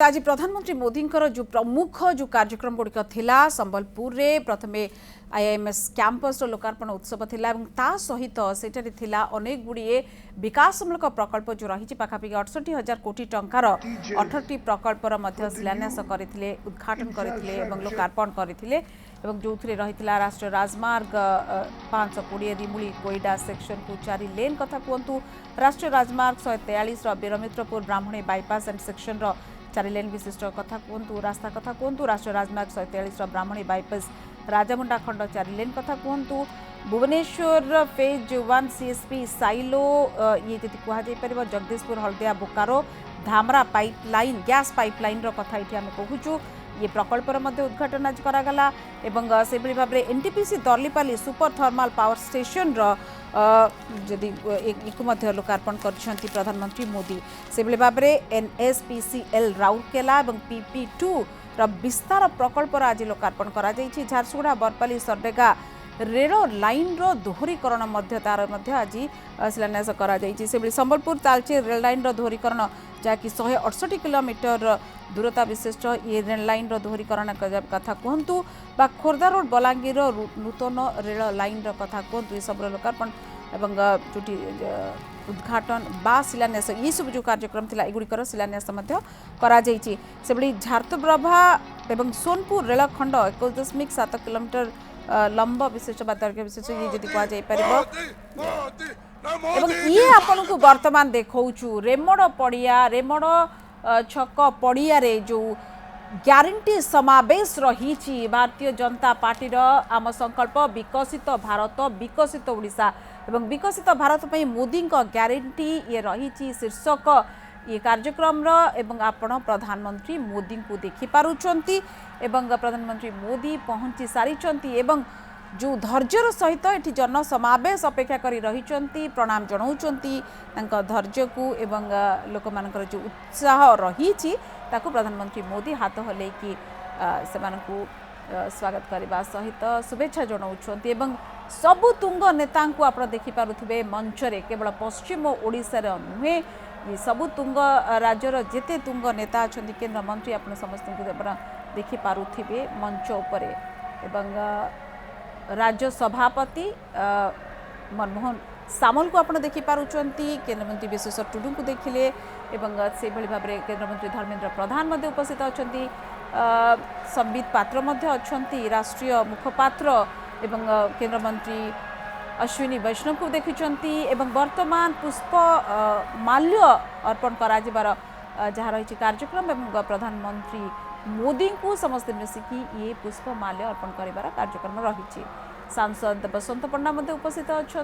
आज प्रधानमंत्री मोदी जो प्रमुख जो कार्यक्रम गुड़िक थिला संबलपुर रे प्रथमे आईएमएस कैंपस लोकार्पण उत्सव थिला ता सहित सेठारे थिला अनेक गुड़िए विकासमूलक प्रकल्प जो रही पाखापाखि 68,000 कोटी टंकार 18टी प्रकल्पर मध्य शिलान्यास करथिले उद्घाटन करथिले एवं लोकार्पण करथिले एवं जो रही राष्ट्रीय राजमार्ग 520 रिमुली कोईडा सेक्शन को 4 लेन कथा कहतु राष्ट्रीय राजमार्ग 143 बीरमित्रपुर ब्राह्मणी बाईपास एंड सेक्शन 4 लेन विशिष्ट कथा कहतु रास्ता कथा कहतु राष्ट्रीय राजमार्ग 143 ब्राह्मणी बाईपास राजामुंडा खंड 4 लेन कथा कहतु भुवनेश्वर फेज 1 सीएसपी साइलो ये जी कह Jagdishpur Haldia Bokaro Dhamra pipeline gas pipeline कथा ये आम कहूँ ये प्रकल्पर मध्य उद्घाटन आज करागला एवं से भाव में NTPC Darlipali super thermal power station जदि लोकार्पण कर प्रधानमंत्री मोदी से भाव में एनएसपीसीएल राउरकेला और पीपी2 विस्तार प्रकल्प आज लोकार्पण कर झारसुगुड़ा बरपाली सरडेगा रेल लाइन दोहरीकरण तार आज शिलान्यास कर संबलपुर तालचेर रेल लाइन दोहरीकरण जहाँकि 168 किलोमीटर दूरता विशिष्ट ये रेल लाइन दोहरीकरण कथा कहतु बा खोर्धा रोड बलांगीर नूतन रेल लाइन कथा कहतु ये सब लोकार्पण एवं जोटी उद्घाटन बा शिलान्यास ये सब जो कार्यक्रम थिला एगुड़िकर शिलान्यास से भली झारसुगुड़ा एवं सोनपुर रेलखंड 21.7 किलोमीटर लंब विशिष्ट बा दैर्घ्य विशिष्ट ये जदि कह एवं ये आपन को वर्तमान देखौछु रेमड़ पड़िया रेमड़ छक पड़िया रे जो ग्यारंटी समावेश रही भारतीय जनता पार्टी आम संकल्प विकसित भारत विकसित ओडिशा एवं विकसित भारत पई मोदी ग्यारंटी ये रही शीर्षक ये कार्यक्रम एवं आपण प्रधानमंत्री मोदी को देखि पारुचंती एवं प्रधानमंत्री मोदी पहुंची सारी एवं जो धैर्यर सहित ये जन समावेश अपेक्षा करी रही प्रणाम जनाउछंती धैर्य को एवं लोक मानकर जो उत्साह रही प्रधानमंत्री मोदी हाथ हले कि स्वागत करने सहित शुभेच्छा जनाउछंती एवं सबु तुंग नेता को आप देखिपे मंचरे केवल पश्चिम ओडिशा नुहे ये सबु तुंग राज्यर जेते तुंग नेता अच्छा केन्द्र मंत्री आप समस्त देखिपे मंच उपरे एवं राज्य सभापति मनमोहन सामल को आपड़ देखिपे केन्द्रमंत्री विश्वेश्वर टुडू को देखिले एवं से भाव में केन्द्रमंत्री धर्मेन्द्र प्रधान उपस्थित अच्छा संबित पात्र अच्छा राष्ट्रीय मुखपात्र एवं केन्द्रमंत्री अश्विनी वैष्णव को देखुंट एवं वर्तमान पुष्प माल्य अर्पण करा जहाँ रही कार्यक्रम एवं प्रधानमंत्री मोदी को समस्त मिसिकी ये पुष्प माल्य अर्पण कर कार्यक्रम रही सांसद बसंत पंडा उपस्थित अच्छा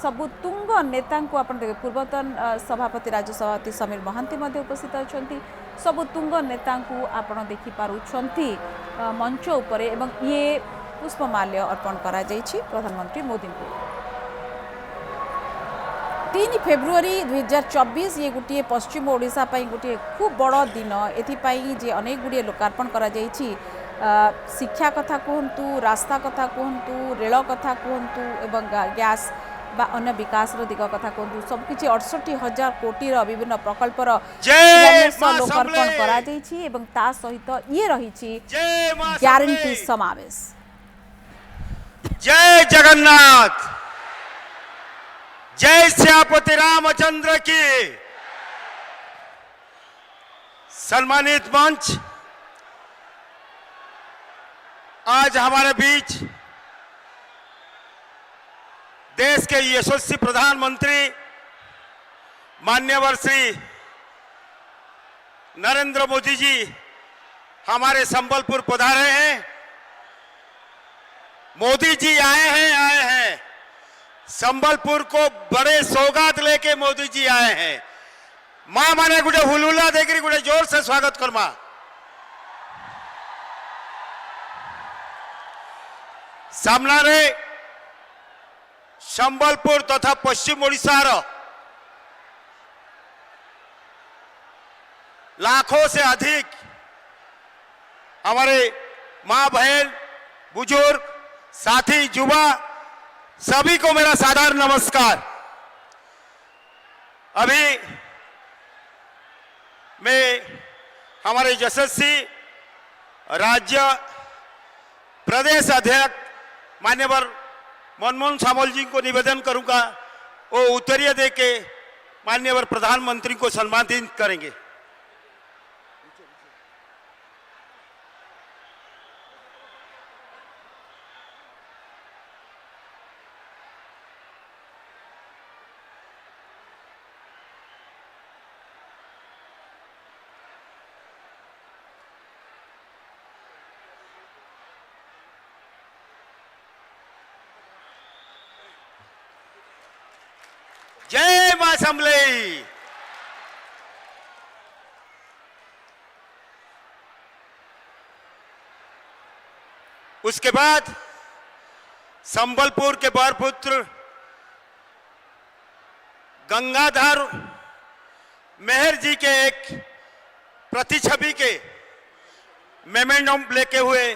सबु तुंग नेता को आप पूर्वतन सभापति राज्य सभापति समीर महांती उपस्थित अच्छा सबु तुंग नेता को आप देखिपे मंच उपरे एवं ये पुष्पमाल्य अर्पण करा प्रधानमंत्री मोदी को 3 फेब्रुआरी 2024 ये गोटे पश्चिम ओडिशा गोटे खूब बड़ दिन एथिपाई जे अनेक गुड़िए लोकार्पण करा शिक्षा कथा कहतु रास्ता कथा कहतु रेल कथा कहतु एवं गैस बा अन्य विकास दिग कथा कहतु सबकिछि 68,000 कोटी विभिन्न प्रकल्पर लोकार्पण करा एवं ता सहित ये रही ग्यारंटी समावेश। जय जगन्नाथ, जय श्यापति रामचंद्र की। सम्मानित मंच, आज हमारे बीच देश के यशस्वी प्रधानमंत्री माननीय श्री नरेंद्र मोदी जी हमारे संबलपुर पधारे हैं। मोदी जी आए हैं संबलपुर को बड़े सौगात लेके मोदी जी आए हैं। मां माने गुटे हुलुला देकरी गुटे जोर से स्वागत करमा। सामना रे संबलपुर तथा पश्चिम ओडिशा लाखों से अधिक हमारे मां बहन बुजुर्ग साथी युवा सभी को मेरा सादर नमस्कार। अभी मैं हमारे यशस्वी राज्य प्रदेश अध्यक्ष मान्यवर मनमोहन सामल जी को निवेदन करूंगा वो उत्तरीय दे के मान्यवर प्रधानमंत्री को सम्मानित करेंगे। जय मां असेंबली। उसके बाद संबलपुर के बरपुत्र गंगाधर मेहर जी के एक प्रतिछवि के मेमोरेंडम लेके हुए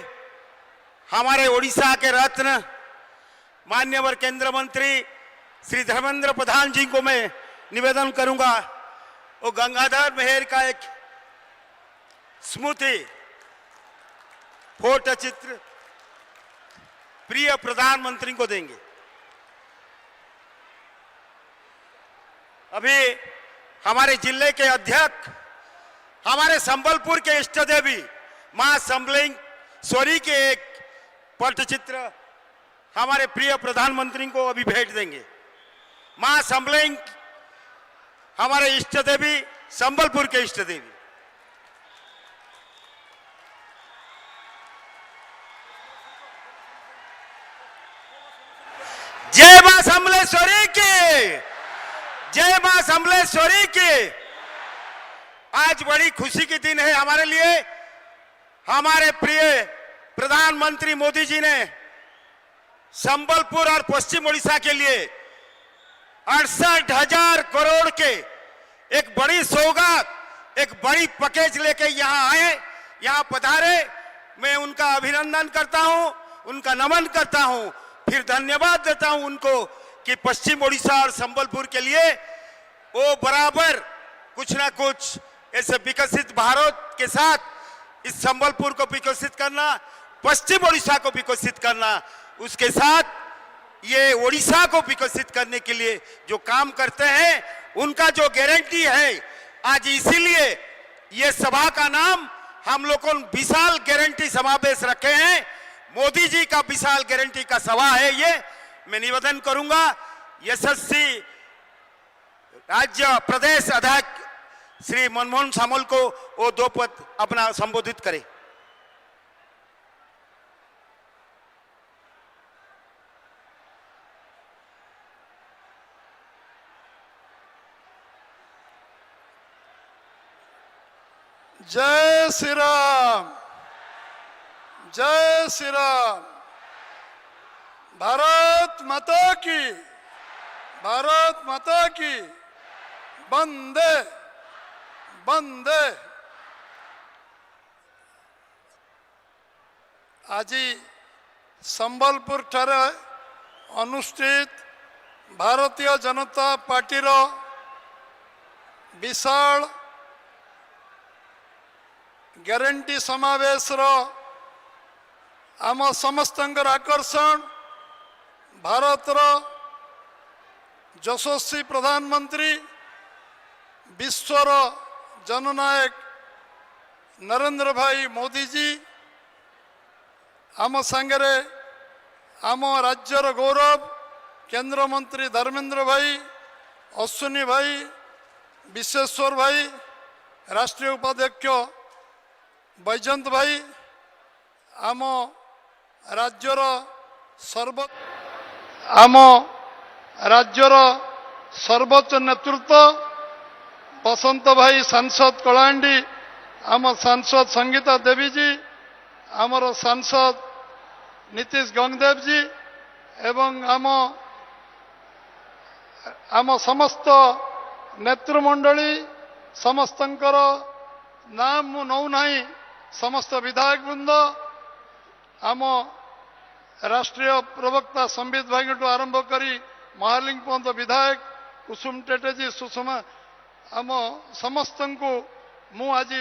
हमारे ओडिशा के रत्न मान्यवर केंद्र मंत्री श्री धर्मेंद्र प्रधान जी को मैं निवेदन करूंगा वो गंगाधर मेहर का एक स्मृति फोटो चित्र प्रिय प्रधानमंत्री को देंगे। अभी हमारे जिले के अध्यक्ष हमारे संबलपुर के इष्ट देवी मां संबलेश्वरी के एक पटचित्र हमारे प्रिय प्रधानमंत्री को अभी भेंट देंगे। मां संबलें हमारे इष्ट देवी संबलपुर के इष्ट देवी। जय मां संबलेश्वरी की, जय मां संबलेश्वरी की। आज बड़ी खुशी की दिन है हमारे लिए। हमारे प्रिय प्रधानमंत्री मोदी जी ने संबलपुर और पश्चिम ओडिशा के लिए 68,000 करोड़ के एक बड़ी सौगात, एक बड़ी पैकेज लेके यहाँ आए, यहाँ पधारे। मैं उनका अभिनंदन करता हूँ, उनका नमन करता हूँ, फिर धन्यवाद देता हूँ उनको कि पश्चिम ओडिशा और संबलपुर के लिए वो बराबर कुछ ना कुछ ऐसे विकसित भारत के साथ इस संबलपुर को विकसित करना, पश्चिम ओडिशा को विकसित करना, उसके साथ ये ओडिशा को विकसित करने के लिए जो काम करते हैं उनका जो गारंटी है। आज इसीलिए ये सभा का नाम हम लोगों ने विशाल गारंटी समावेश रखे हैं। मोदी जी का विशाल गारंटी का सभा है ये। मैं निवेदन करूंगा यशस्वी राज्य प्रदेश अध्यक्ष श्री मनमोहन सामल को वो 2 पद अपना संबोधित करें। जय श्री राम, जय श्री राम। भारत माता की, भारत माता की। वंदे वंदे। आज संबलपुर ठारे अनुष्ठित भारतीय जनता पार्टी रो विशाल ग्यारंटी समावेश आम समस्तंकर आकर्षण भारत यशस्वी प्रधानमंत्री विश्वर जननायक नरेंद्र भाई मोदी जी आम सांगरे आम राज्यर गौरव केंद्र मंत्री धर्मेंद्र भाई, अश्विनी भाई, विश्वेश्वर भाई, राष्ट्रीय उपाध्यक्ष बैजयंत भाई, आम राज्यर सर्वोच्च नेतृत्व बसंत भाई सांसद कलाहांडी, आम सांसद संगीता देवी जी, आमर सांसद नीतीश गंगदेव जी एवं आम समस्त नेतृमंडली समस्तंकर नाम मु नौ नहीं समस्त विधायक वृंद आम राष्ट्रीय प्रवक्ता संबित भाई आरंभ करी महालिंग पर्यंत विधायक कुसुम टेटेजी सुषमा आम समस्त को मु आज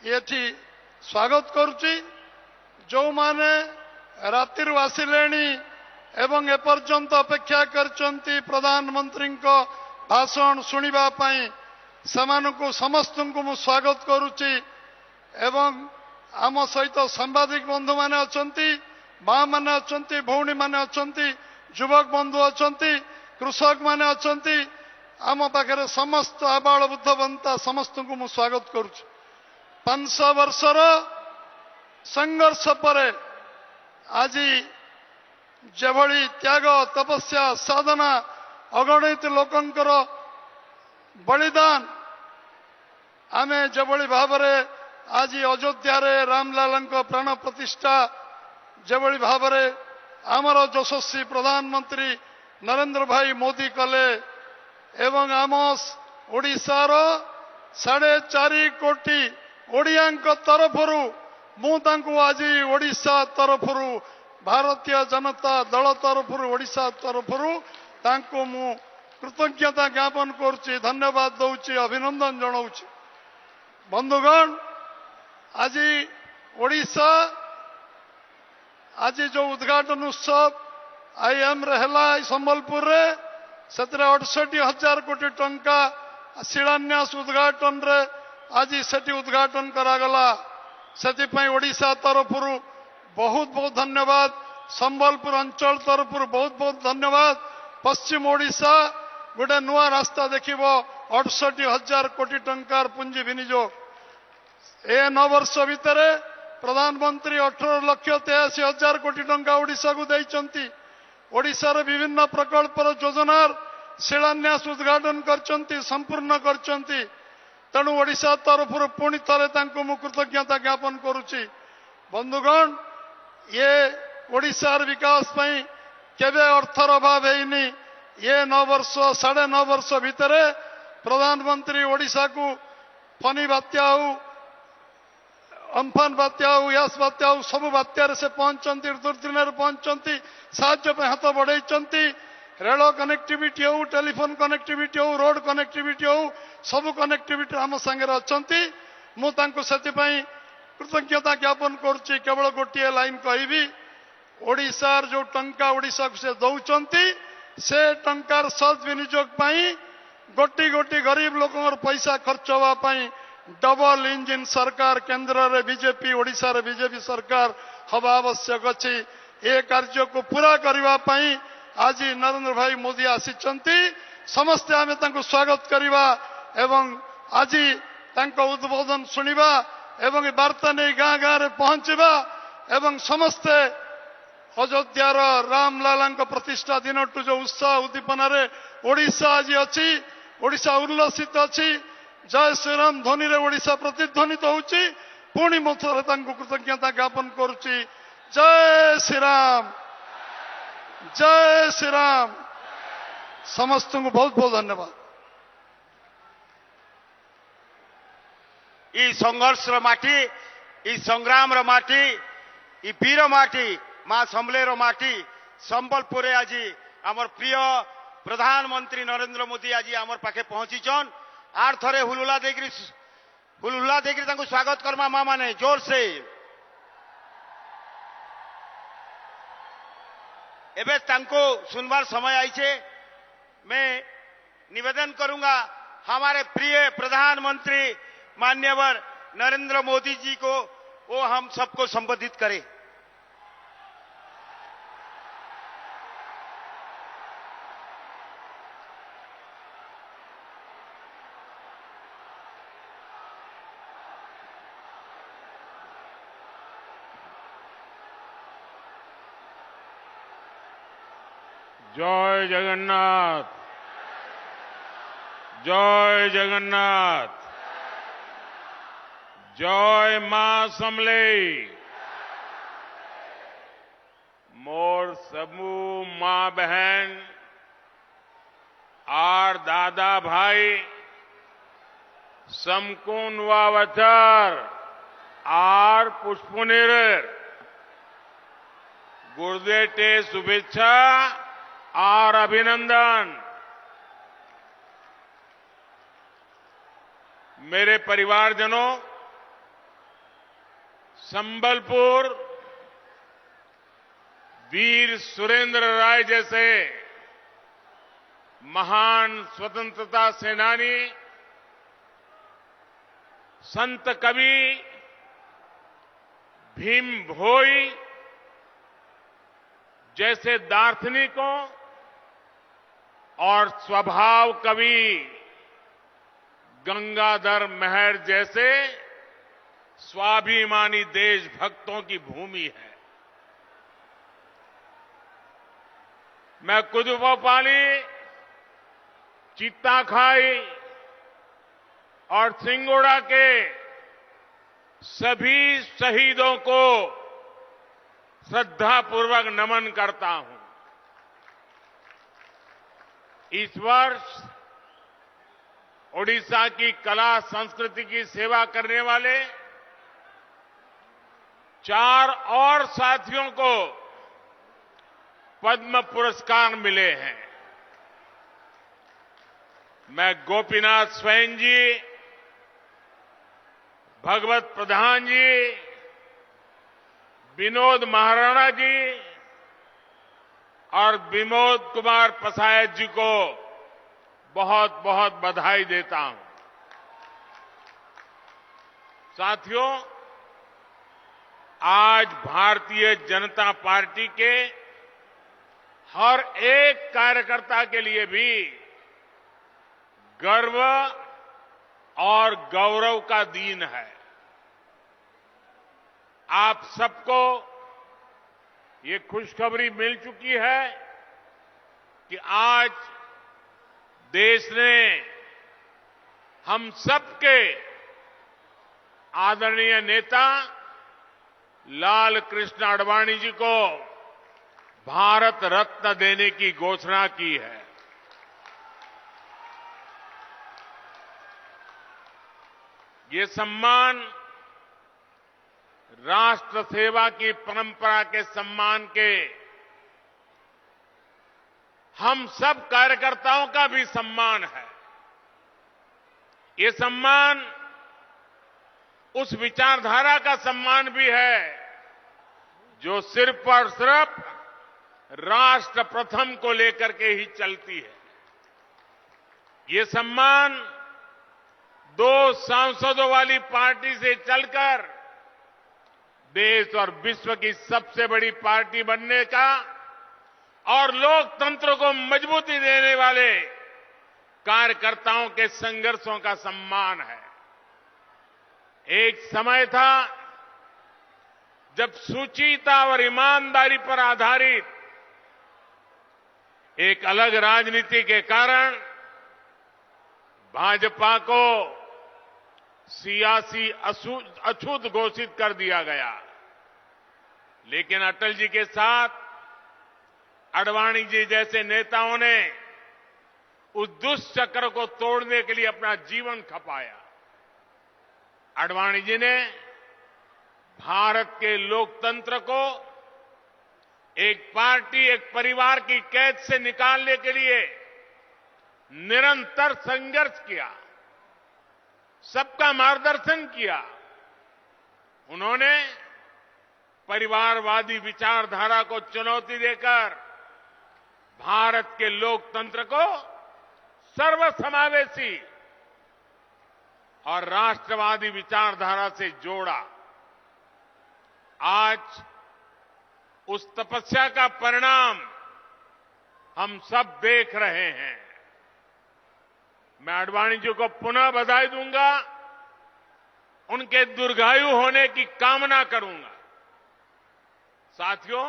ये स्वागत करुच्ची जो माने रातिर आसिले एवं एपर्यंत अपेक्षा करचंती प्रधानमंत्री को भाषण सुनिबा पई समानकु समस्तଙ୍କୁ मु स्वागत करुच्ची एवं आम सहित सांबादिक बंधु माने अछंती मां माने अछंती भौणी माने अछंती युवक बंधु अछंती कृषक माने अछंती आम पाखरे समस्त आबाल बुद्ध बंता समस्तଙ୍କୁ मु स्वागत करुच्ची 500 वर्षर संघर्ष पर आज जेभली त्याग तपस्या साधना अगणित लोकंकर बलिदान आमे जेभली भावरे आज अयोध्या रे रामलाल प्राण प्रतिष्ठा जेभली भावरे आमर यशस्वी प्रधानमंत्री नरेंद्र भाई मोदी कले एवं आम ओडिशार 4.5 कोटी ओडियांक तरफरु मु तांको आज ओडिशा तरफरु भारतीय जनता दल तरफरु ओडिशा तरफरु तांको मु कृतज्ञता ज्ञापन करुच्ची धन्यवाद दौची अभिनंदन जनाऊची। बंधुगण आज ओडिशा आज जो उद्घाटन उत्सव आईएम रहला संबलपुर रे सेतरे 68,000 कोटी टंका शिलान्यास उद्घाटन रे आज सेठी उद्घाटन करागला से ओडिशा तरफरु बहुत बहुत धन्यवाद संबलपुर अंचल तरफरु बहुत बहुत धन्यवाद। पश्चिम ओडिशा गोटे नुआ रास्ता देखिबो 68,000 कोटी टंकार पुंजी विनियोग ए 9 वर्ष भितर प्रधानमंत्री 18,83,000 कोटी टंका ओडिशा को देइचंती। ओडिशार विभिन्न प्रकल्पर योजनार शिलान्यास उद्घाटन करचंती संपूर्ण करचंती। तेणु ओडिशा तरफरु पुणी थरे तांको मु कृतज्ञता ज्ञापन करुच्ची। बंधुगण ये ओडिशार विकास पई केबे अर्थर अभाव हेइनी। ये 9 वर्ष 9.5 वर्ष भितर प्रधानमंत्री ओडिशा को फनी बात्या हो अम्फान बात्या हो यास बात्या हो सब बात्यार से पहुंचती दुर्दिन पहुंचती साहाय्य पे हाथ बढ़ाई रेल कनेक्टिविटी हो टेलीफोन कनेक्टिविटी हो रोड कनेक्टिविटी हो सब कनेक्टिविटी आम सांगे अच्छा मुझे कृतज्ञता ज्ञापन करुच्ची। केवल गोटे लाइन कहबी ओडिशार जो टंका ओडिशा को से दौरान से टंकार सद विनियोग गोटी गोटी गरीब लोक पैसा खर्च होगापाई डबल इंजिन सरकार केंद्र रे बीजेपी ओडिशा रे बीजेपी सरकार हवा आवश्यक अच्छी। ए कार्य को पूरा करने आज नरेंद्र भाई मोदी आसिचंती समस्ते आमे तांको स्वागत करिबा एवं आज तांको उद्बोधन सुनिबा एवं वार्ता नहीं गाँ गाँ रे पहुंचबा एवं समस्ते अयोध्यार रामलाल प्रतिष्ठा दिन जो उत्साह उद्दीपन ओडिशा आज अच्छी ओडिशा उल्लसित अच्छी। जय श्रीराम ध्वनि रे ओडिशा प्रतिध्वनित होउची। पुणी मथरे तांको कृतज्ञता ज्ञापन करुच्ची। जय श्रीराम जय श्रीराम समस्त को बहुत बहुत धन्यवाद। ई संघर्ष माटी ई संग्राम माटी ई वीर माटी मां सम्बलेर माटी संबलपुर आज आमर प्रिय प्रधानमंत्री नरेंद्र मोदी आज आमर पाखे पहुंचीचन। आर थरे हुलुला देकरी तांको स्वागत करमा मां माने जोर से। एबे तांको सुनवार समय आइछे। मैं निवेदन करूंगा हमारे प्रिय प्रधानमंत्री मान्यवर नरेंद्र मोदी जी को वो हम सबको संबोधित करें। जय जगन्नाथ जय जगन्नाथ जय मां समले मोर समूह मां बहन आर दादा भाई समकुन वावचर आर पुष्पुनिर गुरुदेटे शुभेच्छा और अभिनंदन। मेरे परिवारजनों, संबलपुर वीर सुरेंद्र राय जैसे महान स्वतंत्रता सेनानी, संत कवि भीम भोई जैसे दार्शनिकों और स्वभाव कवि गंगाधर मेहर जैसे स्वाभिमानी देशभक्तों की भूमि है। मैं कुदुपोपाली, चित्ताखाई और सिंगोड़ा के सभी शहीदों को श्रद्धापूर्वक नमन करता हूं। इस वर्ष ओडिशा की कला संस्कृति की सेवा करने वाले 4 और साथियों को पद्म पुरस्कार मिले हैं। मैं गोपीनाथ स्वयं जी, भगवत प्रधान जी, विनोद महाराणा जी और विनोद कुमार पसायत जी को बहुत बहुत बधाई देता हूं। साथियों, आज भारतीय जनता पार्टी के हर एक कार्यकर्ता के लिए भी गर्व और गौरव का दिन है। आप सबको ये खुशखबरी मिल चुकी है कि आज देश ने हम सबके आदरणीय नेता लाल कृष्ण आडवाणी जी को भारत रत्न देने की घोषणा की है। ये सम्मान राष्ट्र सेवा की परंपरा के सम्मान के हम सब कार्यकर्ताओं का भी सम्मान है। ये सम्मान उस विचारधारा का सम्मान भी है जो सिर्फ और सिर्फ राष्ट्र प्रथम को लेकर के ही चलती है। ये सम्मान 2 सांसदों वाली पार्टी से चलकर देश और विश्व की सबसे बड़ी पार्टी बनने का और लोकतंत्र को मजबूती देने वाले कार्यकर्ताओं के संघर्षों का सम्मान है। एक समय था जब शुचिता और ईमानदारी पर आधारित एक अलग राजनीति के कारण भाजपा को सियासी अछूत घोषित कर दिया गया। लेकिन अटल जी के साथ आडवाणी जी जैसे नेताओं ने उस दुष्चक्र को तोड़ने के लिए अपना जीवन खपाया। आडवाणी जी ने भारत के लोकतंत्र को एक पार्टी, एक परिवार की कैद से निकालने के लिए निरंतर संघर्ष किया, सबका मार्गदर्शन किया। उन्होंने परिवारवादी विचारधारा को चुनौती देकर भारत के लोकतंत्र को सर्वसमावेशी और राष्ट्रवादी विचारधारा से जोड़ा। आज उस तपस्या का परिणाम हम सब देख रहे हैं। मैं आडवाणी जी को पुनः बधाई दूंगा, उनके दीर्घायु होने की कामना करूंगा। साथियों,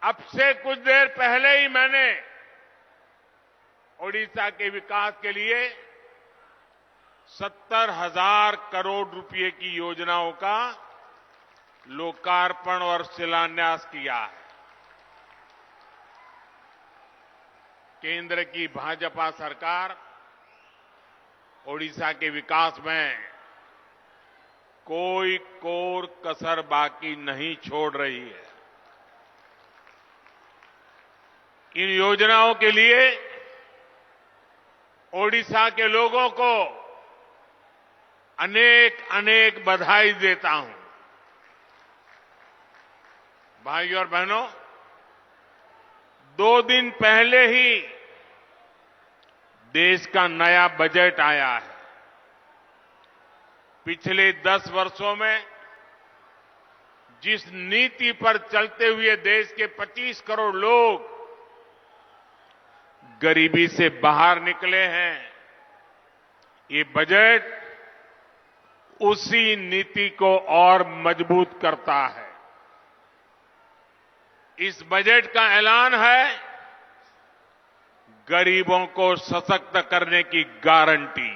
अब से कुछ देर पहले ही मैंने ओडिशा के विकास के लिए 70,000 करोड़ रुपए की योजनाओं का लोकार्पण और शिलान्यास किया है। केंद्र की भाजपा सरकार ओडिशा के विकास में कोई कोर कसर बाकी नहीं छोड़ रही है। इन योजनाओं के लिए ओडिशा के लोगों को अनेक अनेक बधाई देता हूं। भाइयों और बहनों, 2 दिन पहले ही देश का नया बजट आया है। पिछले 10 वर्षों में जिस नीति पर चलते हुए देश के 25 करोड़ लोग गरीबी से बाहर निकले हैं, ये बजट उसी नीति को और मजबूत करता है। इस बजट का ऐलान है गरीबों को सशक्त करने की गारंटी।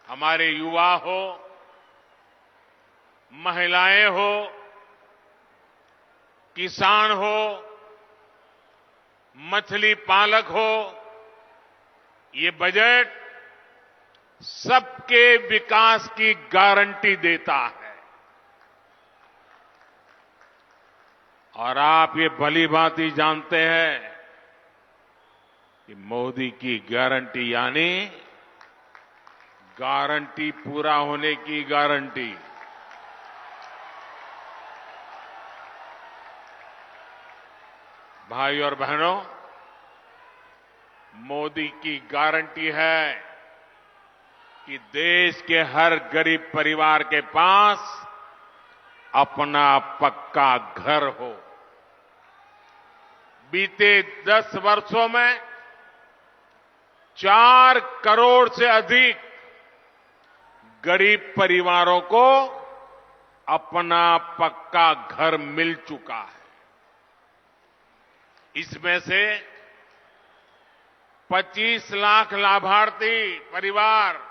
हमारे युवा हो, महिलाएं हो, किसान हो, मछली पालक हो, ये बजट सबके विकास की गारंटी देता है। और आप ये भली भांति जानते हैं कि मोदी की गारंटी यानी गारंटी पूरा होने की गारंटी। भाई और बहनों, मोदी की गारंटी है कि देश के हर गरीब परिवार के पास अपना पक्का घर हो। बीते 10 वर्षों में 4 करोड़ से अधिक गरीब परिवारों को अपना पक्का घर मिल चुका है। इसमें से 25 लाख लाभार्थी परिवार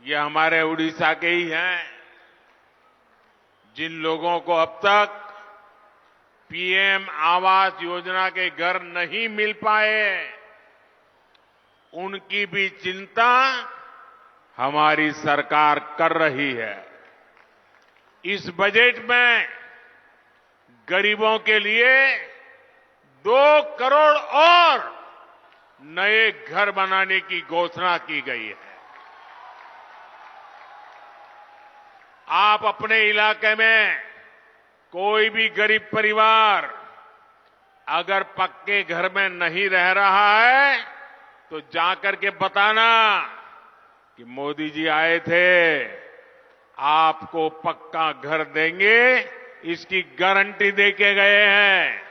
ये हमारे उड़ीसा के ही हैं, जिन लोगों को अब तक पीएम आवास योजना के घर नहीं मिल पाए, उनकी भी चिंता हमारी सरकार कर रही है। इस बजट में गरीबों के लिए 2 करोड़ और नए घर बनाने की घोषणा की गई है। आप अपने इलाके में कोई भी गरीब परिवार अगर पक्के घर में नहीं रह रहा है तो जाकर के बताना कि मोदी जी आए थे, आपको पक्का घर देंगे, इसकी गारंटी देके गए हैं।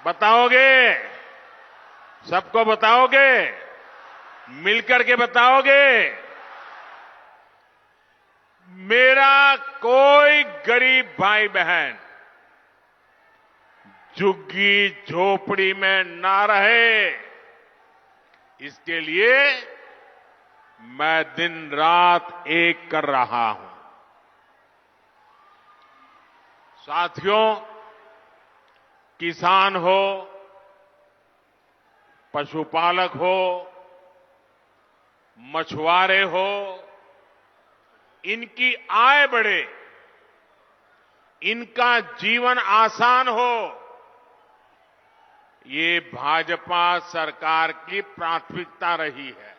बताओगे? सबको बताओगे? मिलकर के बताओगे? मेरा कोई गरीब भाई बहन झुग्गी झोपड़ी में ना रहे, इसके लिए मैं दिन रात एक कर रहा हूं। साथियों, किसान हो, पशुपालक हो, मछुआरे हो, इनकी आय बढ़े, इनका जीवन आसान हो, ये भाजपा सरकार की प्राथमिकता रही है।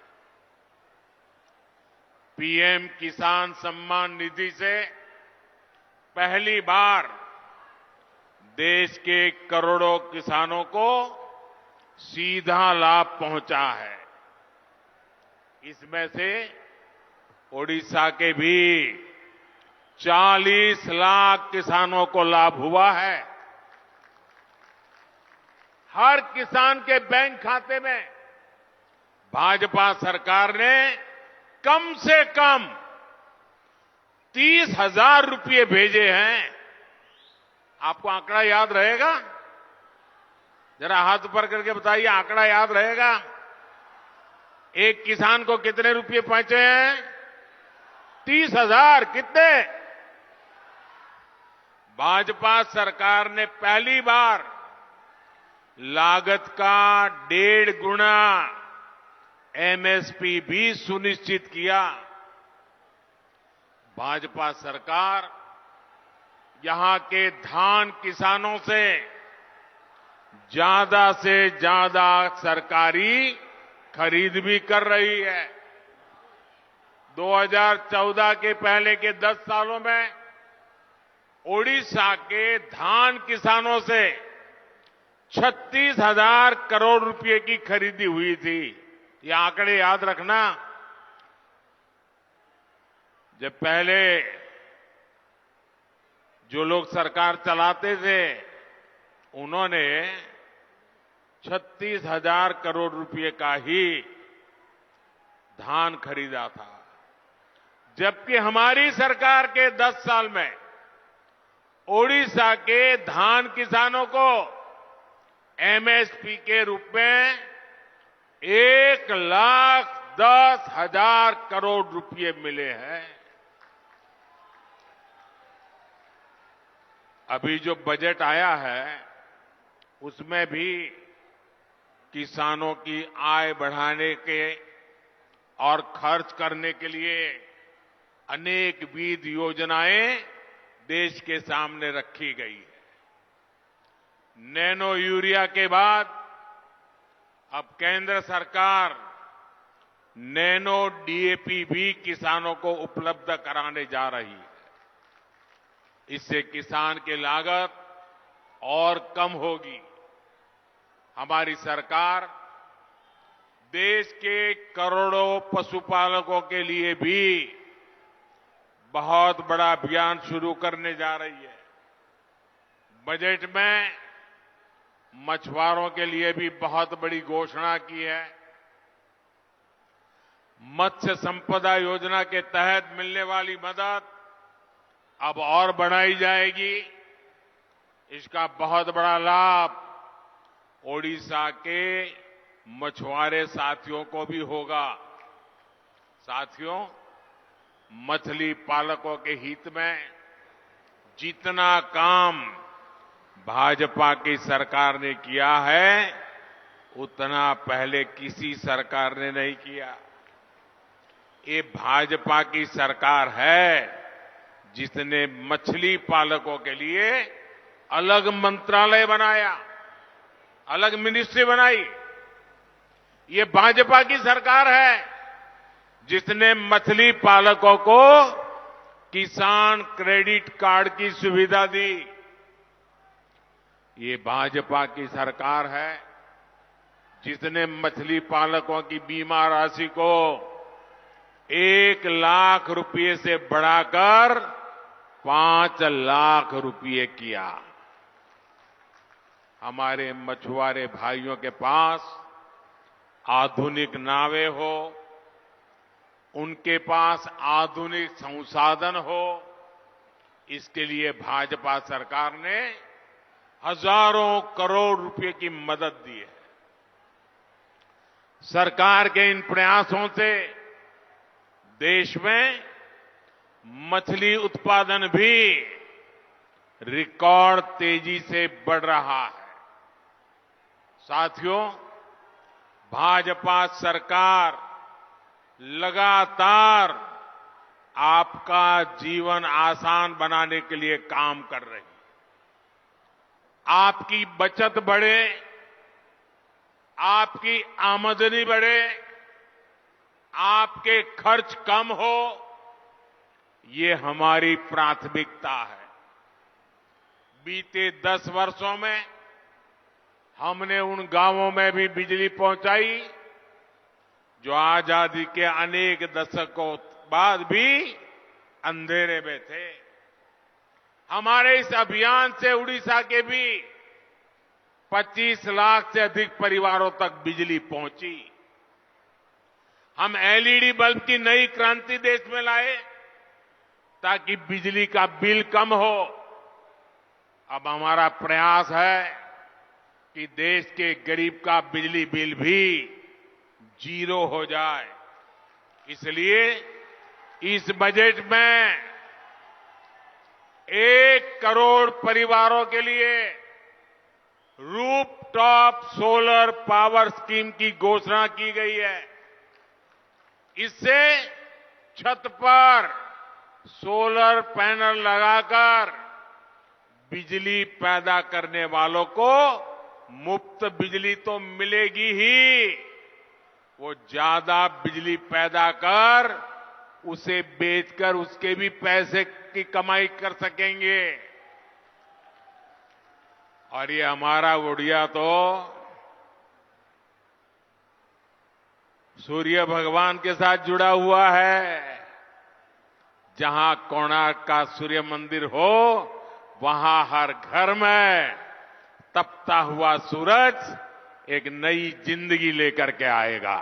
पीएम किसान सम्मान निधि से पहली बार देश के करोड़ों किसानों को सीधा लाभ पहुंचा है। इसमें से ओडिशा के भी 40 लाख किसानों को लाभ हुआ है। हर किसान के बैंक खाते में भाजपा सरकार ने कम से कम 30,000 रुपये भेजे हैं। आपको आंकड़ा याद रहेगा? जरा हाथ ऊपर करके बताइए, आंकड़ा याद रहेगा? एक किसान को कितने रुपये पहुंचे हैं? 30,000। कितने? भाजपा सरकार ने पहली बार लागत का 1.5 गुना एमएसपी भी सुनिश्चित किया। भाजपा सरकार यहां के धान किसानों से ज्यादा सरकारी खरीद भी कर रही है। 2014 के पहले के 10 सालों में ओडिशा के धान किसानों से 36,000 करोड़ रुपए की खरीदी हुई थी। ये आंकड़े याद रखना। जब पहले जो लोग सरकार चलाते थे उन्होंने 36,000 करोड़ रुपए का ही धान खरीदा था, जबकि हमारी सरकार के 10 साल में ओडिशा के धान किसानों को एमएसपी के रूप में 1,10,000 करोड़ रुपए मिले हैं। अभी जो बजट आया है उसमें भी किसानों की आय बढ़ाने के और खर्च करने के लिए अनेक विविध योजनाएं देश के सामने रखी गई है। नैनो यूरिया के बाद अब केंद्र सरकार नैनो डीएपी भी किसानों को उपलब्ध कराने जा रही है। इससे किसान की लागत और कम होगी। हमारी सरकार देश के करोड़ों पशुपालकों के लिए भी बहुत बड़ा अभियान शुरू करने जा रही है। बजट में मछुआरों के लिए भी बहुत बड़ी घोषणा की है। मत्स्य संपदा योजना के तहत मिलने वाली मदद अब और बढ़ाई जाएगी। इसका बहुत बड़ा लाभ ओडिशा के मछुआरे साथियों को भी होगा। साथियों, मछली पालकों के हित में जितना काम भाजपा की सरकार ने किया है उतना पहले किसी सरकार ने नहीं किया। ये भाजपा की सरकार है जिसने मछली पालकों के लिए अलग मंत्रालय बनाया, अलग मिनिस्ट्री बनाई। ये भाजपा की सरकार है जिसने मछली पालकों को किसान क्रेडिट कार्ड की सुविधा दी। ये भाजपा की सरकार है जिसने मछली पालकों की बीमा राशि को 1 लाख रुपए से बढ़ाकर 5 लाख रुपए किया। हमारे मछुआरे भाइयों के पास आधुनिक नावें हो, उनके पास आधुनिक संसाधन हो, इसके लिए भाजपा सरकार ने हजारों करोड़ रुपए की मदद दी है। सरकार के इन प्रयासों से देश में मछली उत्पादन भी रिकॉर्ड तेजी से बढ़ रहा है। साथियों, भाजपा सरकार लगातार आपका जीवन आसान बनाने के लिए काम कर रही है। आपकी बचत बढ़े, आपकी आमदनी बढ़े, आपके खर्च कम हो, ये हमारी प्राथमिकता है। बीते 10 वर्षों में हमने उन गांवों में भी बिजली पहुंचाई जो आजादी के अनेक दशकों बाद भी अंधेरे में थे। हमारे इस अभियान से उड़ीसा के भी 25 लाख से अधिक परिवारों तक बिजली पहुंची। हम एलईडी बल्ब की नई क्रांति देश में लाए ताकि बिजली का बिल कम हो। अब हमारा प्रयास है कि देश के गरीब का बिजली बिल भी 0 हो जाए। इसलिए इस बजट में 1 करोड़ परिवारों के लिए रूफटॉप सोलर पावर स्कीम की घोषणा की गई है। इससे छत पर सोलर पैनल लगाकर बिजली पैदा करने वालों को मुफ्त बिजली तो मिलेगी ही, वो ज्यादा बिजली पैदा कर उसे बेचकर उसके भी पैसे की कमाई कर सकेंगे। और ये हमारा उड़िया तो सूर्य भगवान के साथ जुड़ा हुआ है। जहां कोणार्क का सूर्य मंदिर हो वहां हर घर में तपता हुआ सूरज एक नई जिंदगी लेकर के आएगा।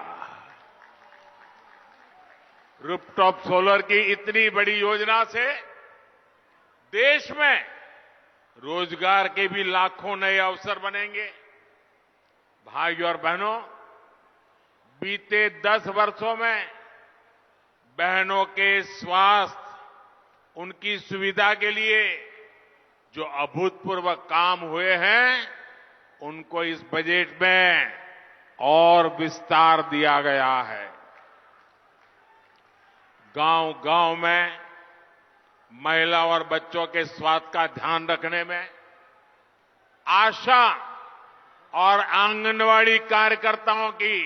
रूफटॉप सोलर की इतनी बड़ी योजना से देश में रोजगार के भी लाखों नए अवसर बनेंगे। भाइयों और बहनों, बीते 10 वर्षों में बहनों के स्वास्थ्य, उनकी सुविधा के लिए जो अभूतपूर्व काम हुए हैं, उनको इस बजट में और विस्तार दिया गया है। गांव-गांव में महिला और बच्चों के स्वास्थ्य का ध्यान रखने में आशा और आंगनवाड़ी कार्यकर्ताओं की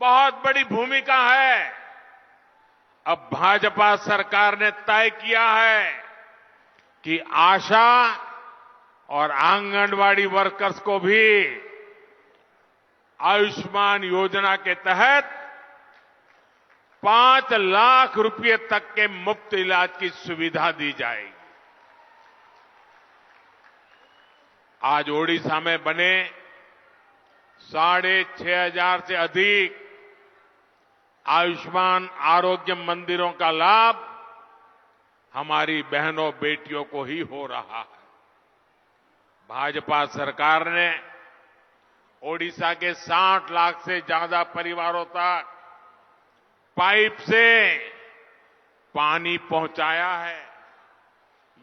बहुत बड़ी भूमिका है। अब भाजपा सरकार ने तय किया है कि आशा और आंगनवाड़ी वर्कर्स को भी आयुष्मान योजना के तहत 5 लाख रुपए तक के मुफ्त इलाज की सुविधा दी जाएगी। आज ओडिशा में बने 6,500 से अधिक आयुष्मान आरोग्य मंदिरों का लाभ हमारी बहनों बेटियों को ही हो रहा है। भाजपा सरकार ने ओडिशा के 60 लाख से ज्यादा परिवारों तक पाइप से पानी पहुंचाया है।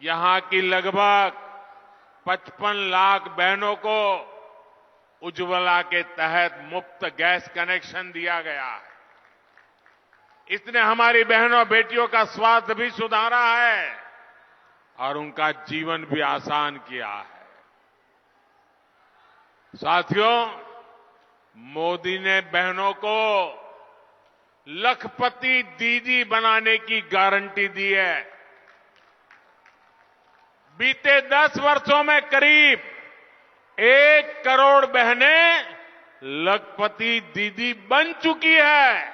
यहां की लगभग 55 लाख बहनों को उज्ज्वला के तहत मुफ्त गैस कनेक्शन दिया गया है। इसने हमारी बहनों बेटियों का स्वास्थ्य भी सुधारा है और उनका जीवन भी आसान किया है। साथियों, मोदी ने बहनों को लखपति दीदी बनाने की गारंटी दी है। बीते 10 वर्षों में करीब 1 करोड़ बहनें लखपति दीदी बन चुकी है।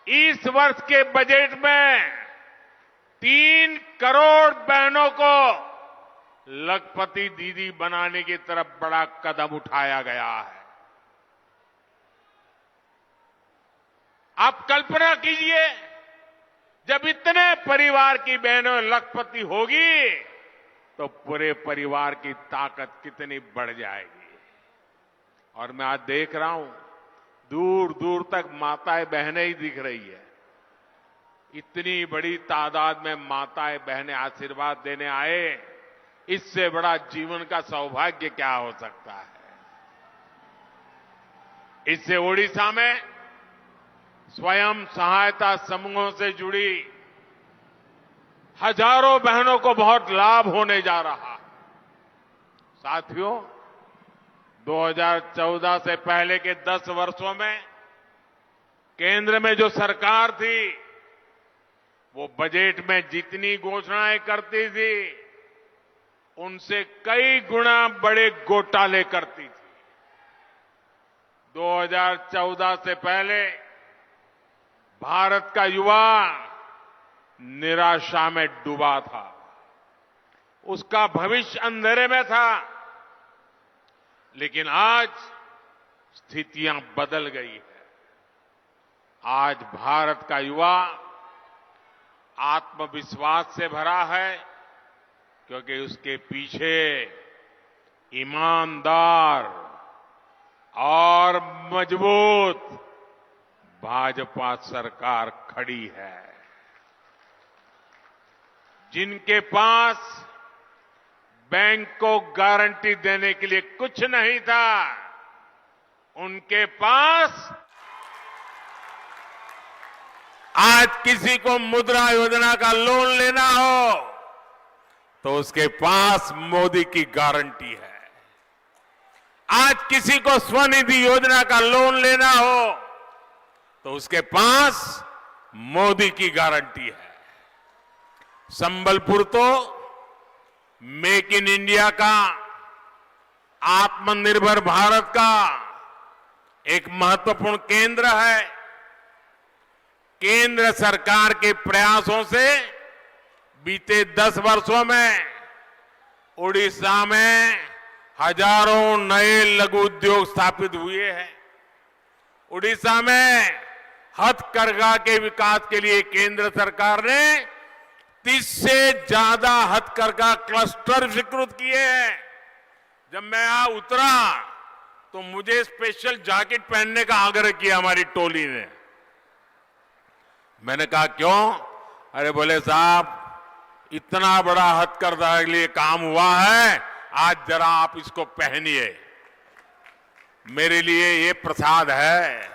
इस वर्ष के बजट में 3 करोड़ बहनों को लखपति दीदी बनाने की तरफ बड़ा कदम उठाया गया है। आप कल्पना कीजिए, जब इतने परिवार की बहनों लखपति होगी तो पूरे परिवार की ताकत कितनी बढ़ जाएगी। और मैं आज देख रहा हूं, दूर दूर तक माताएं बहनें ही दिख रही है। इतनी बड़ी तादाद में माताएं बहनें आशीर्वाद देने आए, इससे बड़ा जीवन का सौभाग्य क्या हो सकता है। इससे ओडिशा में स्वयं सहायता समूहों से जुड़ी हजारों बहनों को बहुत लाभ होने जा रहा है। साथियों, 2014 से पहले के 10 वर्षों में केंद्र में जो सरकार थी, वो बजट में जितनी घोषणाएं करती थी, उनसे कई गुना बड़े घोटाले करती थी। 2014 से पहले भारत का युवा निराशा में डूबा था। उसका भविष्य अंधेरे में था। लेकिन आज स्थितियां बदल गई है। आज भारत का युवा आत्मविश्वास से भरा है, क्योंकि उसके पीछे ईमानदार और मजबूत भाजपा सरकार खड़ी है। जिनके पास बैंक को गारंटी देने के लिए कुछ नहीं था, उनके पास आज किसी को मुद्रा योजना का लोन लेना हो तो उसके पास मोदी की गारंटी है। आज किसी को स्वनिधि योजना का लोन लेना हो तो उसके पास मोदी की गारंटी है। संबलपुर तो मेक इन इंडिया का, आत्मनिर्भर भारत का एक महत्वपूर्ण केंद्र है। केंद्र सरकार के प्रयासों से बीते 10 वर्षों में उड़ीसा में हजारों नए लघु उद्योग स्थापित हुए हैं। उड़ीसा में हथकरघा के विकास के लिए केंद्र सरकार ने 30 से ज्यादा हथकरघा क्लस्टर स्वीकृत किए हैं। जब मैं यहां उतरा तो मुझे स्पेशल जैकेट पहनने का आग्रह किया हमारी टोली ने। मैंने कहा क्यों? अरे बोले साहब, इतना बड़ा हथकरघा के लिए काम हुआ है, आज जरा आप इसको पहनिए। मेरे लिए ये प्रसाद है,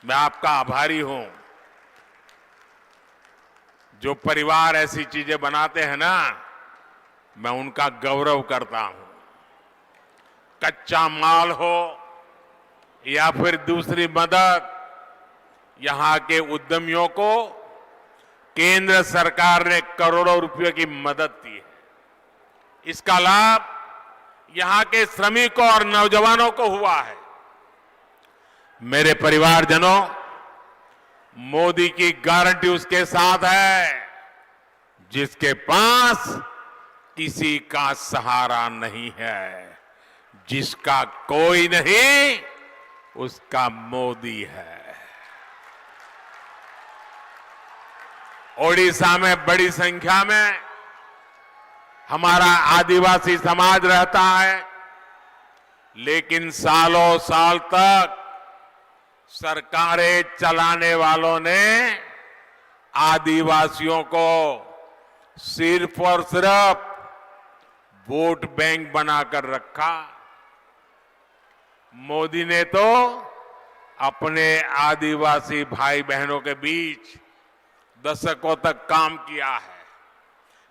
मैं आपका आभारी हूं। जो परिवार ऐसी चीजें बनाते हैं ना, मैं उनका गौरव करता हूं। कच्चा माल हो या फिर दूसरी मदद, यहां के उद्यमियों को केंद्र सरकार ने करोड़ों रुपयों की मदद दी है। इसका लाभ यहां के श्रमिकों और नौजवानों को हुआ है। मेरे परिवारजनों, मोदी की गारंटी उसके साथ है जिसके पास किसी का सहारा नहीं है, जिसका कोई नहीं उसका मोदी है। ओडिशा में बड़ी संख्या में हमारा आदिवासी समाज रहता है, लेकिन सालों साल तक सरकारें चलाने वालों ने आदिवासियों को सिर्फ और सिर्फ वोट बैंक बनाकर रखा। मोदी ने तो अपने आदिवासी भाई बहनों के बीच दशकों तक काम किया है।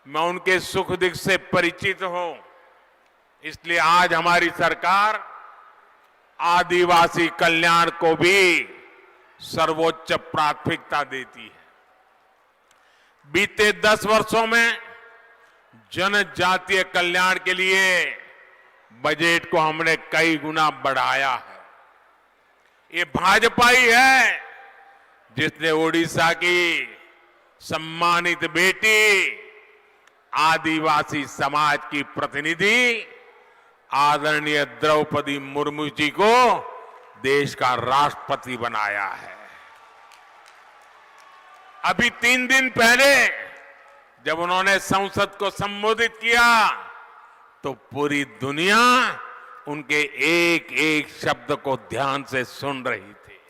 मैं उनके सुख दुख से परिचित हूं, इसलिए आज हमारी सरकार आदिवासी कल्याण को भी सर्वोच्च प्राथमिकता देती है। बीते 10 वर्षों में जनजातीय कल्याण के लिए बजट को हमने कई गुना बढ़ाया है। ये भाजपा ही है जिसने ओडिशा की सम्मानित बेटी आदिवासी समाज की प्रतिनिधि आदरणीय द्रौपदी मुर्मू जी को देश का राष्ट्रपति बनाया है। अभी 3 दिन पहले जब उन्होंने संसद को संबोधित किया तो पूरी दुनिया उनके एक एक शब्द को ध्यान से सुन रही थी।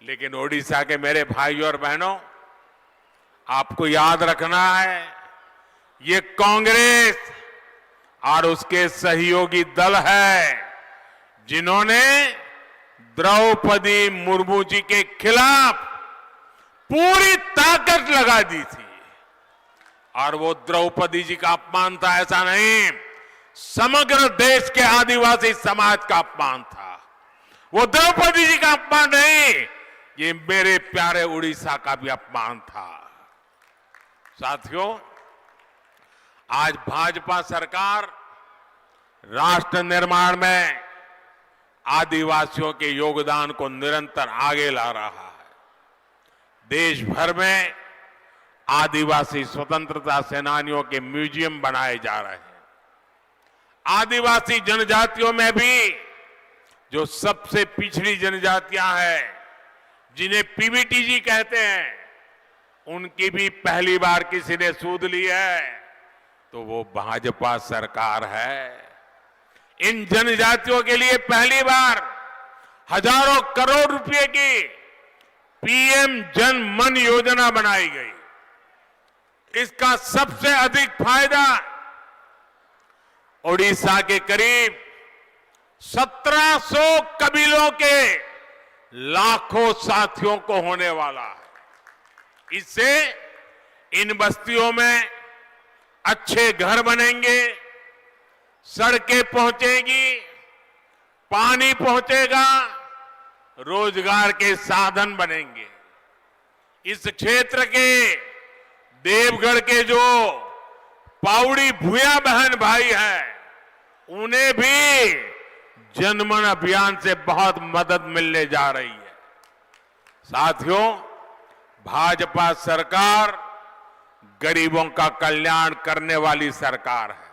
लेकिन ओडिशा के मेरे भाइयों और बहनों, आपको याद रखना है, ये कांग्रेस और उसके सहयोगी दल है जिन्होंने द्रौपदी मुर्मू जी के खिलाफ पूरी ताकत लगा दी थी। और वो द्रौपदी जी का अपमान था ऐसा नहीं, समग्र देश के आदिवासी समाज का अपमान था। वो द्रौपदी जी का अपमान नहीं, ये मेरे प्यारे उड़ीसा का भी अपमान था। साथियों, आज भाजपा सरकार राष्ट्र निर्माण में आदिवासियों के योगदान को निरंतर आगे ला रहा है। देश भर में आदिवासी स्वतंत्रता सेनानियों के म्यूजियम बनाए जा रहे हैं। आदिवासी जनजातियों में भी जो सबसे पिछड़ी जनजातियां हैं, जिन्हें पीबीटीजी कहते हैं, उनकी भी पहली बार किसी ने सूद ली है तो वो भाजपा सरकार है। इन जनजातियों के लिए पहली बार हजारों करोड़ रुपए की पीएम जन मन योजना बनाई गई। इसका सबसे अधिक फायदा ओडिशा के करीब 1700 कबीलों के लाखों साथियों को होने वाला है। इससे इन बस्तियों में अच्छे घर बनेंगे, सड़कें पहुंचेगी, पानी पहुंचेगा, रोजगार के साधन बनेंगे। इस क्षेत्र के देवगढ़ के जो पाउड़ी भूया बहन भाई हैं, उन्हें भी जनमन अभियान से बहुत मदद मिलने जा रही है। साथियों, भाजपा सरकार गरीबों का कल्याण करने वाली सरकार है,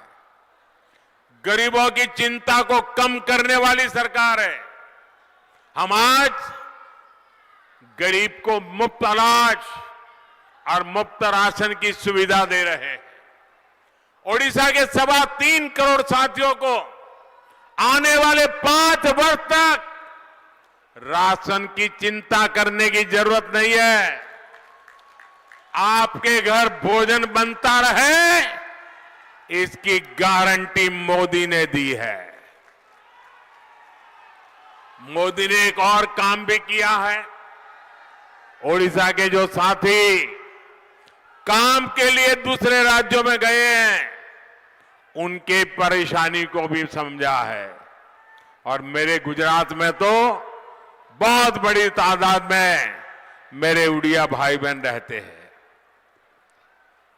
गरीबों की चिंता को कम करने वाली सरकार है। हम आज गरीब को मुफ्त अनाज और मुफ्त राशन की सुविधा दे रहे हैं। ओडिशा के 3.25 करोड़ साथियों को आने वाले 5 वर्ष तक राशन की चिंता करने की जरूरत नहीं है। आपके घर भोजन बनता रहे, इसकी गारंटी मोदी ने दी है। मोदी ने एक और काम भी किया है। ओडिशा के जो साथी काम के लिए दूसरे राज्यों में गए हैं, उनके परेशानी को भी समझा है। और मेरे गुजरात में तो बहुत बड़ी तादाद में मेरे उड़िया भाई बहन रहते हैं।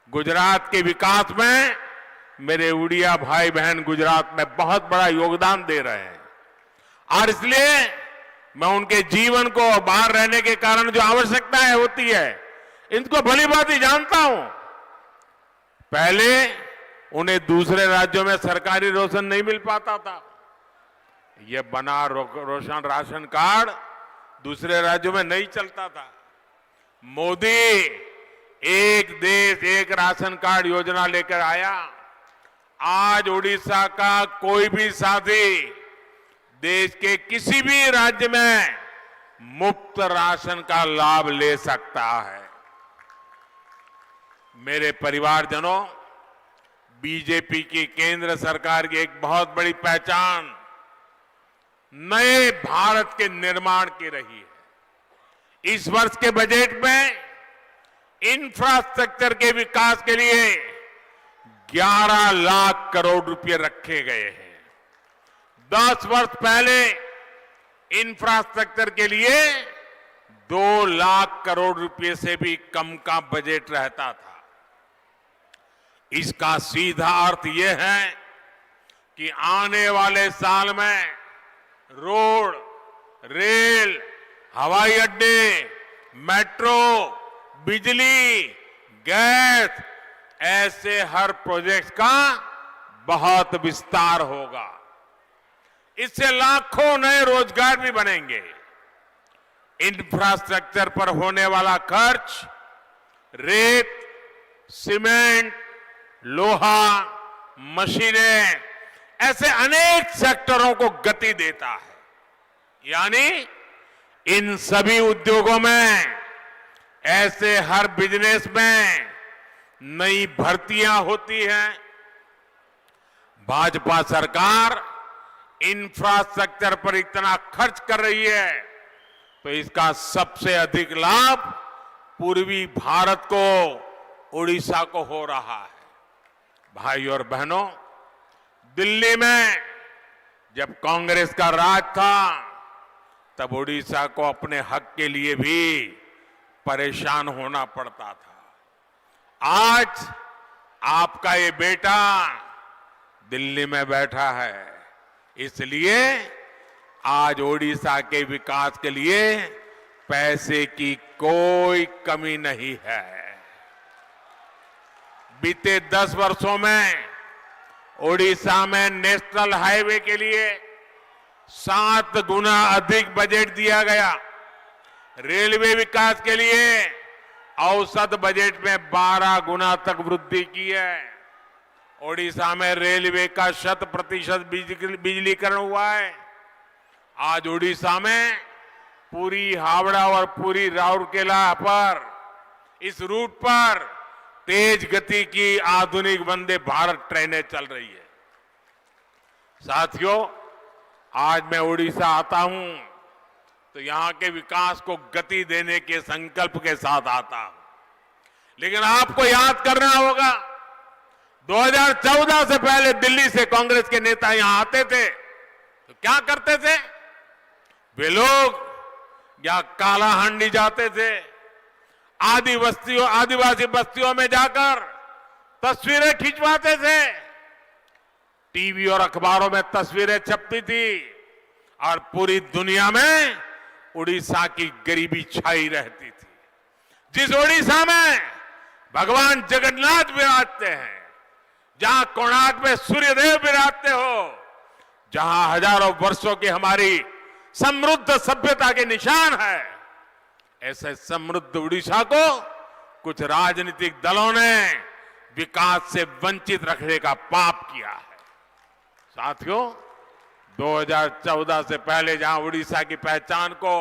गुजरात के विकास में मेरे उड़िया भाई बहन गुजरात में बहुत बड़ा योगदान दे रहे हैं। और इसलिए मैं उनके जीवन को बाहर रहने के कारण जो आवश्यकताएं होती है, इनको भली भांति जानता हूं। पहले उन्हें दूसरे राज्यों में सरकारी राशन नहीं मिल पाता था। यह बना रोशन राशन कार्ड दूसरे राज्यों में नहीं चलता था। मोदी एक देश एक राशन कार्ड योजना लेकर आया। आज उड़ीसा का कोई भी साथी देश के किसी भी राज्य में मुफ्त राशन का लाभ ले सकता है। मेरे परिवारजनों, बीजेपी की केंद्र सरकार की एक बहुत बड़ी पहचान नए भारत के निर्माण की रही है। इस वर्ष के बजट में इंफ्रास्ट्रक्चर के विकास के लिए 11 लाख करोड़ रुपए रखे गए हैं। 10 वर्ष पहले इंफ्रास्ट्रक्चर के लिए 2 लाख करोड़ रुपए से भी कम का बजट रहता था। इसका सीधा अर्थ यह है कि आने वाले साल में रोड, रेल, हवाई अड्डे, मेट्रो, बिजली, गैस, ऐसे हर प्रोजेक्ट का बहुत विस्तार होगा। इससे लाखों नए रोजगार भी बनेंगे। इंफ्रास्ट्रक्चर पर होने वाला खर्च रेत, सीमेंट, लोहा, मशीनें, ऐसे अनेक सेक्टरों को गति देता है। यानी इन सभी उद्योगों में, ऐसे हर बिजनेस में नई भर्तियां होती हैं। भाजपा सरकार इंफ्रास्ट्रक्चर पर इतना खर्च कर रही है, तो इसका सबसे अधिक लाभ पूर्वी भारत को, उड़ीसा को हो रहा है। भाई और बहनों, दिल्ली में जब कांग्रेस का राज था, तब उड़ीसा को अपने हक के लिए भी परेशान होना पड़ता था। आज आपका ये बेटा दिल्ली में बैठा है, इसलिए आज ओडिशा के विकास के लिए पैसे की कोई कमी नहीं है। बीते 10 वर्षों में ओडिशा में नेशनल हाईवे के लिए 7 गुना अधिक बजट दिया गया। रेलवे विकास के लिए औसत बजट में 12 गुना तक वृद्धि की है। ओडिशा में रेलवे का 100% बिजलीकरण हुआ है। आज ओडिशा में पूरी हावड़ा और पूरी राउरकेला पर, इस रूट पर तेज गति की आधुनिक वंदे भारत ट्रेनें चल रही है। साथियों, आज मैं उड़ीसा आता हूं तो यहां के विकास को गति देने के संकल्प के साथ आता हूं। लेकिन आपको याद करना होगा, 2014 से पहले दिल्ली से कांग्रेस के नेता यहां आते थे तो क्या करते थे वे लोग? या कालाहांडी जाते थे, आदिवासी बस्तियों में जाकर तस्वीरें खिंचवाते थे, टीवी और अखबारों में तस्वीरें छपती थी और पूरी दुनिया में उड़ीसा की गरीबी छाई रहती थी। जिस उड़ीसा में भगवान जगन्नाथ विराजते हैं, जहां कोणार्क में सूर्यदेव विराजते हो, जहां हजारों वर्षों की हमारी समृद्ध सभ्यता के निशान है, ऐसे समृद्ध उड़ीसा को कुछ राजनीतिक दलों ने विकास से वंचित रखने का पाप किया है। साथियों, 2014 से पहले जहां उड़ीसा की पहचान को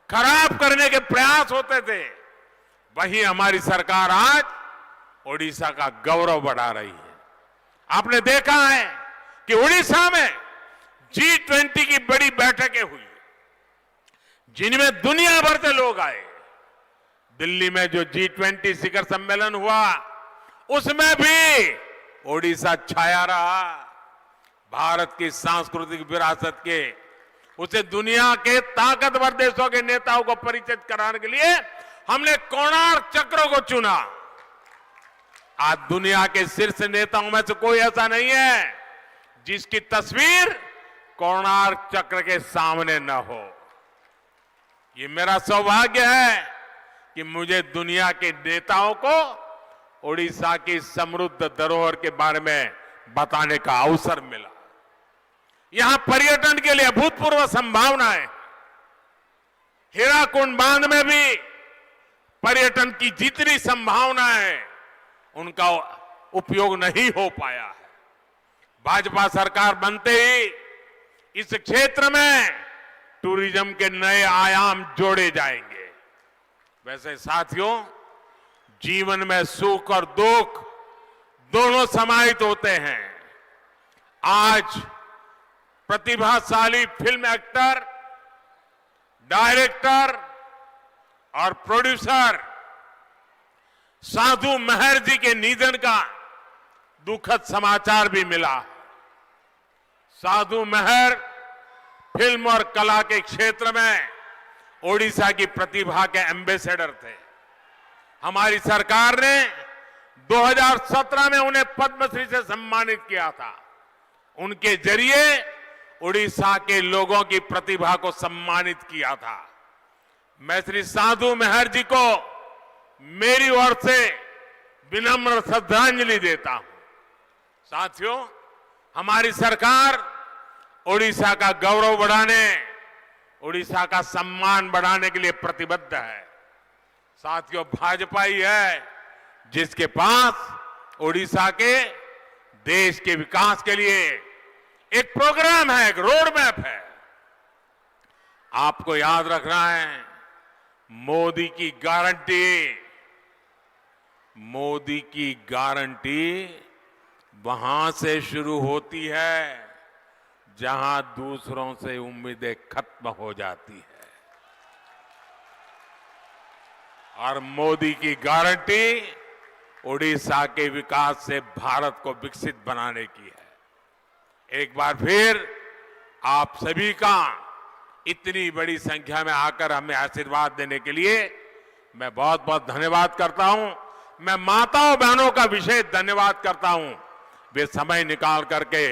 खराब करने के प्रयास होते थे, वहीं हमारी सरकार आज उड़ीसा का गौरव बढ़ा रही है। आपने देखा है कि उड़ीसा में G20 की बड़ी बैठकें हुई, जिनमें दुनिया भर से लोग आए। दिल्ली में जो G20 शिखर सम्मेलन हुआ, उसमें भी उड़ीसा छाया रहा। भारत की सांस्कृतिक विरासत के उसे दुनिया के ताकतवर देशों के नेताओं को परिचित कराने के लिए हमने कोणार्क चक्र को चुना। आज दुनिया के शीर्ष नेताओं में से कोई ऐसा नहीं है जिसकी तस्वीर कोणार्क चक्र के सामने न हो। ये मेरा सौभाग्य है कि मुझे दुनिया के नेताओं को उड़ीसा की समृद्ध धरोहर के बारे में बताने का अवसर मिला। यहां पर्यटन के लिए अभूतपूर्व संभावनाएं, हीराकुंड बांध में भी पर्यटन की जितनी संभावनाएं हैं, उनका उपयोग नहीं हो पाया है। भाजपा सरकार बनते ही इस क्षेत्र में टूरिज्म के नए आयाम जोड़े जाएंगे। वैसे साथियों, जीवन में सुख और दुख दोनों समाहित होते हैं। आज प्रतिभाशाली फिल्म एक्टर, डायरेक्टर और प्रोड्यूसर साधु मेहर जी के निधन का दुखद समाचार भी मिला। साधु मेहर फिल्म और कला के क्षेत्र में ओडिशा की प्रतिभा के एम्बेसडर थे। हमारी सरकार ने 2017 में उन्हें पद्मश्री से सम्मानित किया था। उनके जरिए उड़ीसा के लोगों की प्रतिभा को सम्मानित किया था। मैं श्री साधु मेहर जी को मेरी ओर से विनम्र श्रद्धांजलि देता हूं। साथियों, हमारी सरकार उड़ीसा का गौरव बढ़ाने, उड़ीसा का सम्मान बढ़ाने के लिए प्रतिबद्ध है। साथियों, भाजपा ही है जिसके पास उड़ीसा के देश के विकास के लिए एक प्रोग्राम है, एक रोड मैप है। आपको याद रखना है, मोदी की गारंटी वहां से शुरू होती है जहां दूसरों से उम्मीदें खत्म हो जाती है, और मोदी की गारंटी उड़ीसा के विकास से भारत को विकसित बनाने की है। एक बार फिर आप सभी का इतनी बड़ी संख्या में आकर हमें आशीर्वाद देने के लिए मैं बहुत बहुत धन्यवाद करता हूं। मैं माताओं बहनों का विशेष धन्यवाद करता हूं, वे समय निकाल करके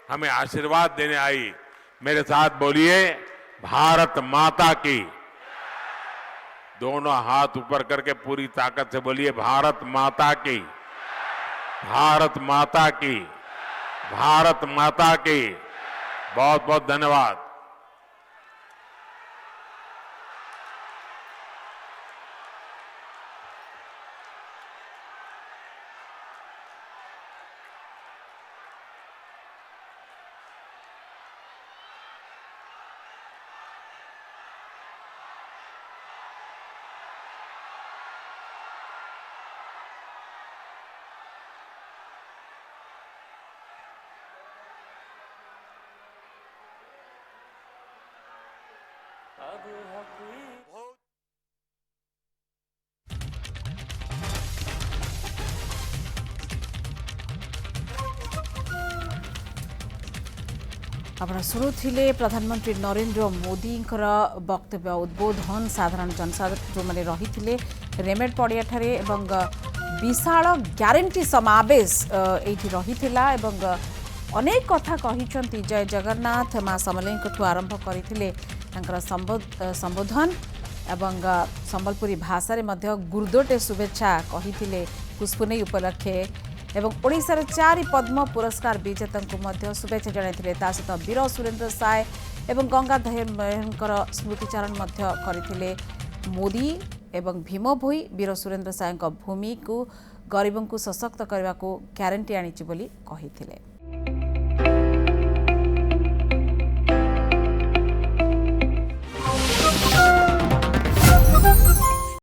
हमें आशीर्वाद देने आई। मेरे साथ बोलिए, भारत माता की। दोनों हाथ ऊपर करके पूरी ताकत से बोलिए, भारत माता की, भारत माता की, भारत माता की। बहुत बहुत धन्यवाद। आपण शुणुले प्रधानमंत्री नरेंद्र मोदी वक्तव्य उद्बोधन साधारण जनसाधारण जो मैंने रही रेमेड पड़िया ठारे एवं विशाल ग्यारंटी समावेश ये रही अनेक कथा कही जय जगन्नाथ माँ समलेई आरंभ करते संबोधन एवं संबलपुरी भाषा रे मध्य गुरुदोटे शुभेच्छा कही पुष्पनेई उपलक्षे एवं ओडिशार 4 पद्म पुरस्कार विजेता को शुभेच्छा जणाइथिले ता सहित वीर सुरेंद्र साय एवं गंगाधर मेहर स्मृतिचारण करथिले मोदी एवं भीम भोई वीर सुरेंद्र साय भूमि को गरीबों को सशक्त करने को ग्यारंटी आनी बोली कहिथिले।